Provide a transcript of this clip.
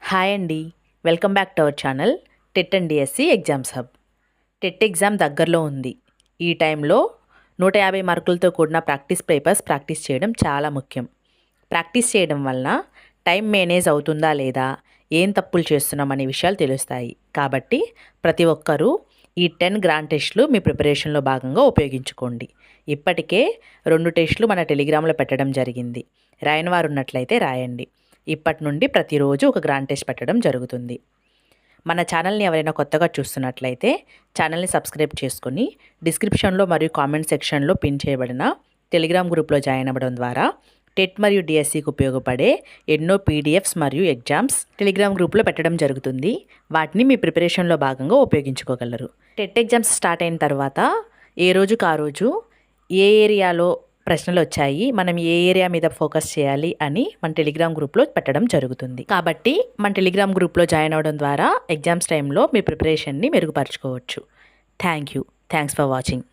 Hi అండి. Welcome back to our channel TET and DSC exams hub. TET exam దగ్గరలో ఉంది. ఈ టైంలో 150 మార్కులతో కూడిన ప్రాక్టీస్ పేపర్స్ ప్రాక్టీస్ చేయడం చాలా ముఖ్యం. ప్రాక్టీస్ చేయడం వలన టైం మేనేజ్ అవుతుందా లేదా, ఏం తప్పులు చేస్తున్నాం అనే విషయాలు తెలుస్తాయి. కాబట్టి ప్రతి ఒక్కరూ ఈ 10 గ్రాండ్ టెస్టులు మీ ప్రిపరేషన్లో భాగంగా ఉపయోగించుకోండి. ఇప్పటికే 2 టెస్టులు మన టెలిగ్రామ్లో పెట్టడం జరిగింది. రాయని వారు ఉన్నట్లయితే రాయండి. ఇప్పటి నుండి ప్రతిరోజు ఒక గ్రాండ్ టెస్ట్ పెట్టడం జరుగుతుంది. మన ఛానల్ని ఎవరైనా కొత్తగా చూస్తున్నట్లయితే ఛానల్ని సబ్స్క్రైబ్ చేసుకుని డిస్క్రిప్షన్లో మరియు కామెంట్ సెక్షన్లో పిన్ చేయబడిన టెలిగ్రామ్ గ్రూప్లో జాయిన్ అవ్వడం ద్వారా టెట్ మరియు డిఎస్సికి ఉపయోగపడే ఎన్నో పీడిఎఫ్స్ మరియు ఎగ్జామ్స్ టెలిగ్రామ్ గ్రూప్లో పెట్టడం జరుగుతుంది. వాటిని మీ ప్రిపరేషన్లో భాగంగా ఉపయోగించుకోగలరు. టెట్ ఎగ్జామ్స్ స్టార్ట్ అయిన తర్వాత ఏ రోజుకు ఆ రోజు ఏ ఏరియాలో ప్రశ్నలు వచ్చాయి, మనం ఏ ఏరియా మీద ఫోకస్ చేయాలి అని మన టెలిగ్రామ్ గ్రూప్లో పెట్టడం జరుగుతుంది. కాబట్టి మన టెలిగ్రామ్ గ్రూప్లో జాయిన్ అవ్వడం ద్వారా ఎగ్జామ్స్ టైంలో మీ ప్రిపరేషన్ని మెరుగుపరచుకోవచ్చు. Thanks for watching.